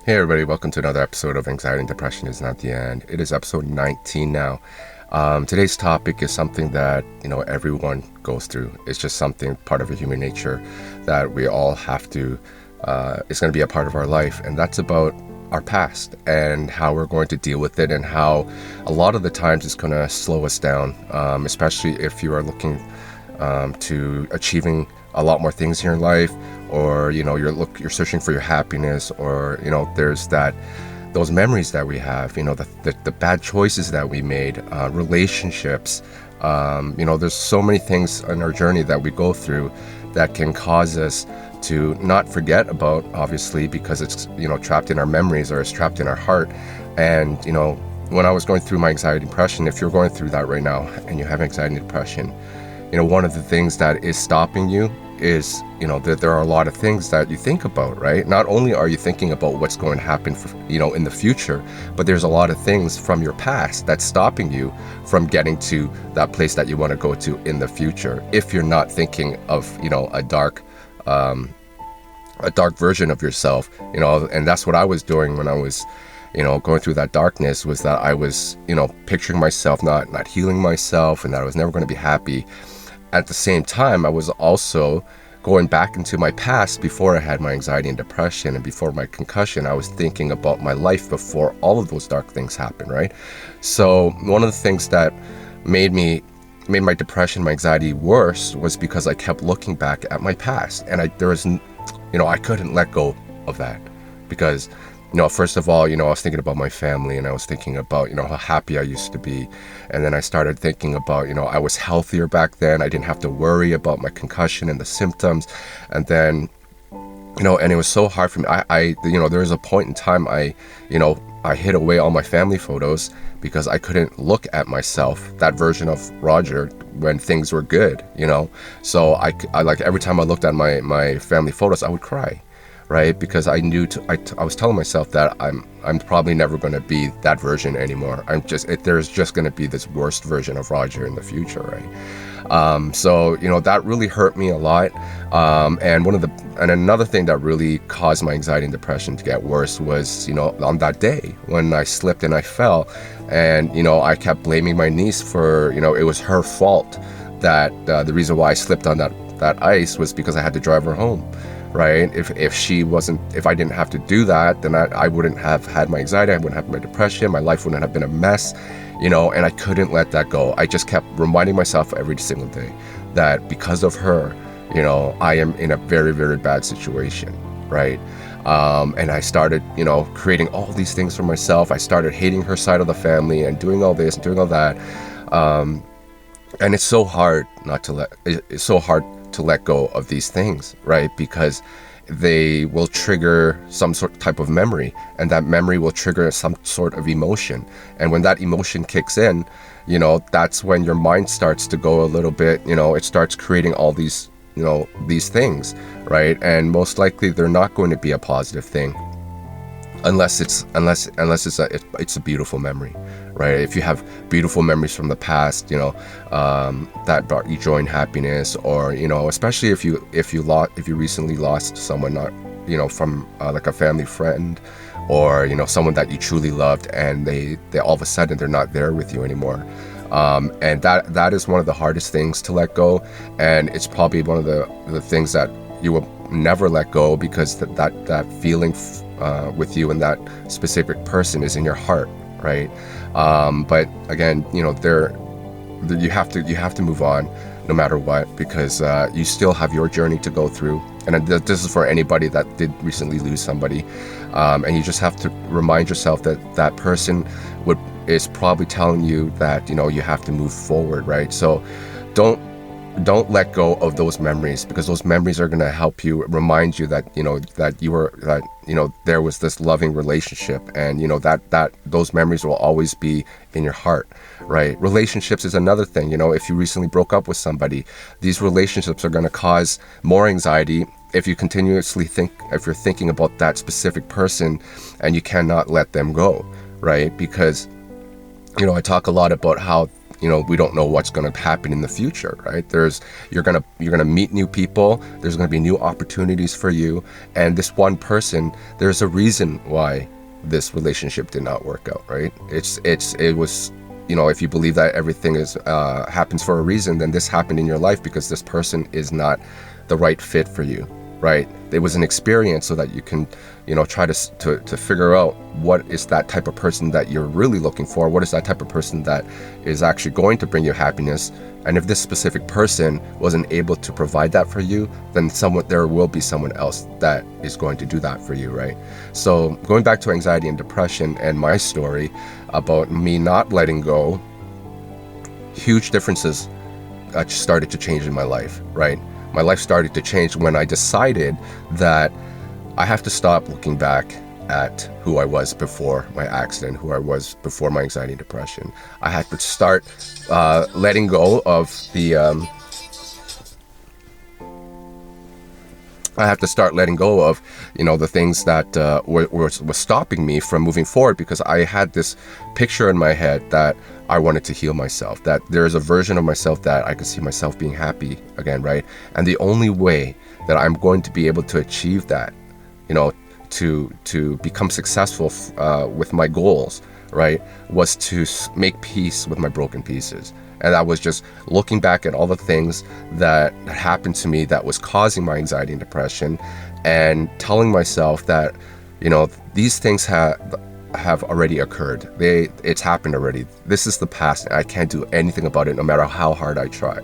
Hey everybody, welcome to another episode of Anxiety and Depression is Not the End. It is episode 19 now. Today's topic is something that, everyone goes through. It's just something, part of a human nature that we all have to, it's going to be a part of our life. And that's about our past and how we're going to deal with it, and how a lot of the times it's going to slow us down, especially if you are looking to achieving a lot more things in your life, or you're searching for your happiness, or there's those memories that we have, the bad choices that we made, relationships, there's so many things on our journey that we go through that can cause us to not forget about, obviously, because it's trapped in our memories, or it's trapped in our heart. And when I was going through my anxiety and depression, if you're going through that right now and you have anxiety and depression, one of the things that is stopping you is, that there are a lot of things that you think about, right? Not only are you thinking about what's going to happen in the future, but there's a lot of things from your past that's stopping you from getting to that place that you want to go to in the future. If you're not thinking of, a dark version of yourself, and that's what I was doing when I was, going through that darkness, was that I was, picturing myself not healing myself, and that I was never going to be happy. At the same time, I was also going back into my past before I had my anxiety and depression, and before my concussion. I was thinking about my life before all of those dark things happened, right? So one of the things that made my depression, my anxiety worse, was because I kept looking back at my past, and I couldn't let go of that, because first of all, I was thinking about my family, and I was thinking about, how happy I used to be. And then I started thinking about, I was healthier back then. I didn't have to worry about my concussion and the symptoms. And then, and it was so hard for me. There was a point in time I hid away all my family photos because I couldn't look at myself, that version of Roger, when things were good, So I like, every time I looked at my family photos, I would cry. Right, because I knew I was telling myself that I'm probably never going to be that version anymore. There's just going to be this worst version of Roger in the future, right? So that really hurt me a lot. And another thing that really caused my anxiety and depression to get worse was on that day when I slipped and I fell, and I kept blaming my niece for it was her fault that the reason why I slipped on that ice was because I had to drive her home. Right? If I didn't have to do that, then I wouldn't have had my anxiety, I wouldn't have my depression, my life wouldn't have been a mess, and I couldn't let that go. I just kept reminding myself every single day that because of her, I am in a very, very bad situation, right? And I started, creating all these things for myself. I started hating her side of the family and doing all this and doing all that. And it's so hard to let go of these things, right? Because they will trigger some type of memory, and that memory will trigger some sort of emotion. And when that emotion kicks in, that's when your mind starts to go a little bit, it starts creating all these, these things, right? And most likely they're not going to be a positive thing unless it's a beautiful memory, right? If you have beautiful memories from the past, that brought you joy and happiness, or especially if you recently lost someone, not from like a family friend, or someone that you truly loved, and they all of a sudden they're not there with you anymore. And that is one of the hardest things to let go, and it's probably one of the things that you will never let go, because that feeling with you and that specific person is in your heart, right? But again, you have to move on no matter what, because you still have your journey to go through. And this is for anybody that did recently lose somebody, and you just have to remind yourself that person is probably telling you that you have to move forward, right? So don't let go of those memories, because those memories are going to help you, remind you that there was this loving relationship, and that those memories will always be in your heart, right? Relationships is another thing. If you recently broke up with somebody, these relationships are going to cause more anxiety if you're thinking about that specific person, and you cannot let them go, right? Because I talk a lot about how we don't know what's going to happen in the future, right? You're going to meet new people. There's going to be new opportunities for you. And this one person, there's a reason why this relationship did not work out, right? It was, if you believe that everything happens for a reason, then this happened in your life because this person is not the right fit for you, right? It was an experience so that you can, try to figure out what is that type of person that you're really looking for. What is that type of person that is actually going to bring you happiness? And if this specific person wasn't able to provide that for you, then there will be someone else that is going to do that for you, right? So going back to anxiety and depression and my story about me not letting go, huge differences started to change in my life, right? My life started to change when I decided that I have to stop looking back at who I was before my accident, who I was before my anxiety and depression. I had to start letting go of the the things that were stopping me from moving forward, because I had this picture in my head that I wanted to heal myself, that there is a version of myself that I could see myself being happy again, right? And the only way that I'm going to be able to achieve that, to become successful with my goals, right, was to make peace with my broken pieces. And that was just looking back at all the things that happened to me that was causing my anxiety and depression, and telling myself that, these things have already occurred. It's happened already. This is the past, and I can't do anything about it no matter how hard I try,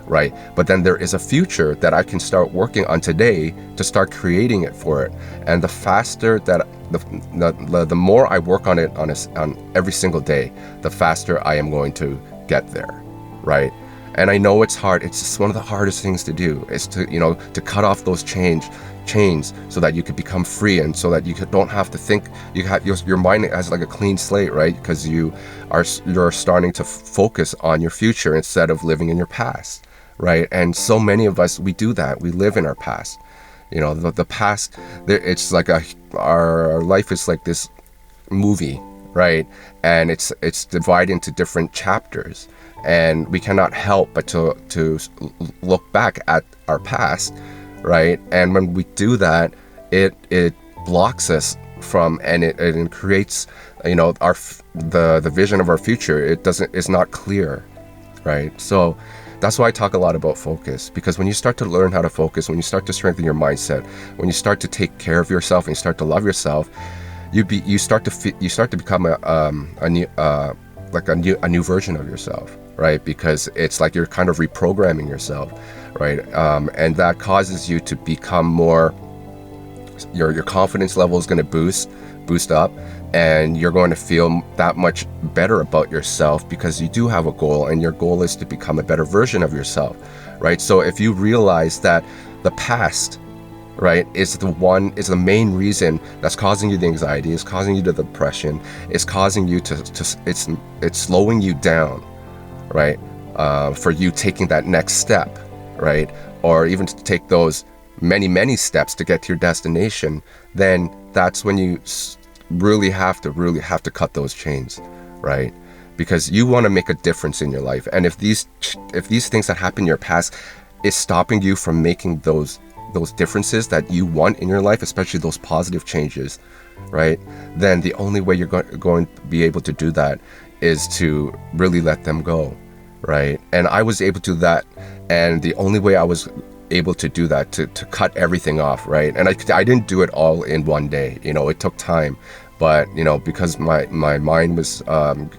right? But then there is a future that I can start working on today to start creating it for it. And the faster that the more I work on it on every single day, the faster I am going to get there, right? And I know it's hard. It's just one of the hardest things to do, is to cut off those chains so that you could become free, and so that you don't have to think. You have your mind as like a clean slate, right? Because you're starting to focus on your future instead of living in your past, right? And so many of us, we do that. We live in our past. The past, it's like our life is like this movie, right? And it's divided into different chapters, and we cannot help but to look back at our past, right? And when we do that, it blocks us from, and it creates, the vision of our future. It's not clear, right? So that's why I talk a lot about focus, because when you start to learn how to focus, when you start to strengthen your mindset, when you start to take care of yourself and you start to love yourself, you start to become a new version of yourself, right? Because it's like you're kind of reprogramming yourself, right? And that causes you to become more. Your confidence level is going to boost up, and you're going to feel that much better about yourself, because you do have a goal, and your goal is to become a better version of yourself, right? So if you realize that the past, right, is the main reason that's causing you the anxiety, is causing you the depression, is causing you it's slowing you down, right, for you taking that next step, right, or even to take those many steps to get to your destination, then that's when you really have to cut those chains, right? Because you want to make a difference in your life. And if these things that happen in your past is stopping you from making those differences that you want in your life, especially those positive changes, right, then the only way you're going to be able to do that is to really let them go, right? And I was able to do that, and the only way I was able to do that, to cut everything off, right? And I didn't do it all in one day, it took time, but because my mind was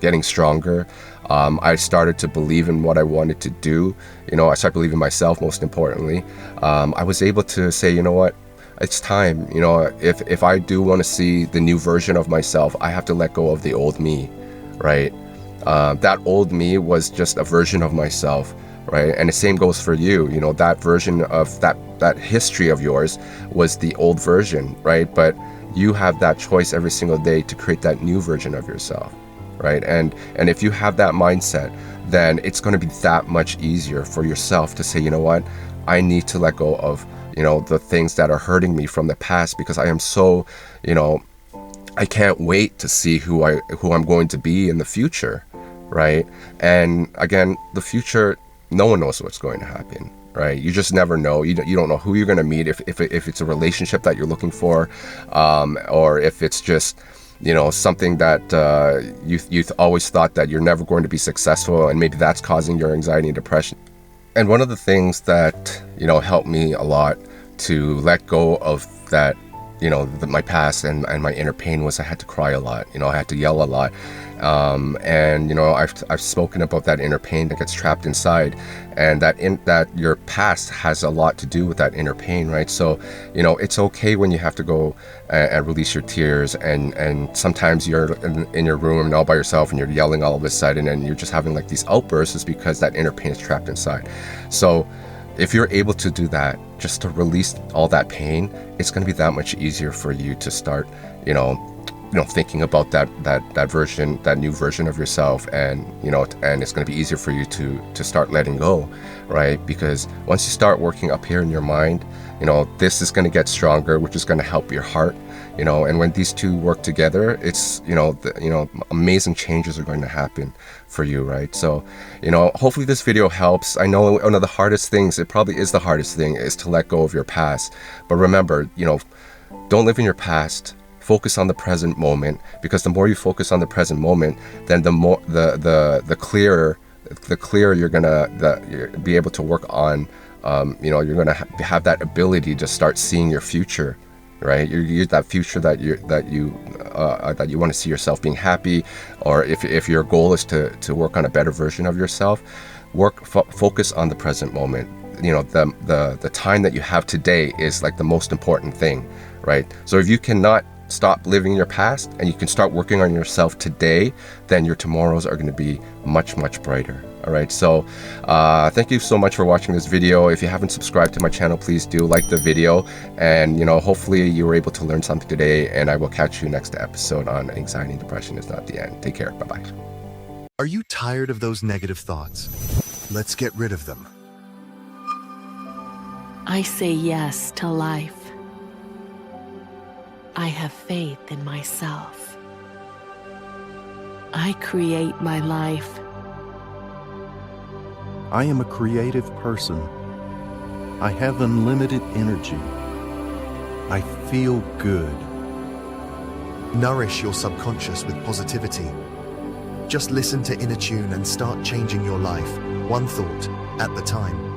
getting stronger, I started to believe in what I wanted to do. I started believing in myself, most importantly. I was able to say, you know what, it's time. If I do want to see the new version of myself, I have to let go of the old me, right? That old me was just a version of myself, right? And the same goes for you. That version of that history of yours was the old version, right? But you have that choice every single day to create that new version of yourself, right? And if you have that mindset, then it's going to be that much easier for yourself to say, you know what, I need to let go of the things that are hurting me from the past, because I am so, I can't wait to see who I'm going to be in the future, right? And again, the future, no one knows what's going to happen, right? You just never know. You don't know who you're going to meet, if it's a relationship that you're looking for, or if it's just, you know, something that you've always thought that you're never going to be successful, and maybe that's causing your anxiety and depression. And one of the things that, you know, helped me a lot to let go of that, you know, my past and my inner pain was I had to cry a lot. You know, I had to yell a lot. And, you know, I've spoken about that inner pain that gets trapped inside, and that your past has a lot to do with that inner pain, right? So, you know, it's okay when you have to go and release your tears, and sometimes you're in your room all by yourself and you're yelling all of a sudden and you're just having like these outbursts, is because that inner pain is trapped inside. So if you're able to do that, just to release all that pain, it's going to be that much easier for you to start, you know, thinking about that version, that new version of yourself, and, you know, and it's going to be easier for you to start letting go, right? Because once you start working up here in your mind, you know, this is going to get stronger, which is going to help your heart, you know, and when these two work together, it's, you know, amazing changes are going to happen for you, right? So, you know, hopefully this video helps. I know one of the hardest things, it probably is the hardest thing, is to let go of your past. But remember, you know, don't live in your past. Focus on the present moment, because the more you focus on the present moment, then the more the clearer you're gonna be able to work on. You know, you're gonna have that ability to start seeing your future, right? You're that future that you want to see yourself being happy, or if your goal is to work on a better version of yourself, focus on the present moment. You know, the time that you have today is like the most important thing, right? So if you cannot stop living in your past and you can start working on yourself today, then your tomorrows are going to be much, much brighter. All right, so thank you so much for watching this video. If you haven't subscribed to my channel, please do like the video, and, you know, hopefully you were able to learn something today, and I will catch you next episode on Anxiety and Depression is Not the End. Take care. Bye-bye. Are you tired of those negative thoughts? Let's get rid of them. I say yes to life. I have faith in myself. I create my life. I am a creative person. I have unlimited energy. I feel good. Nourish your subconscious with positivity. Just listen to Inner Tune and start changing your life, one thought at a time.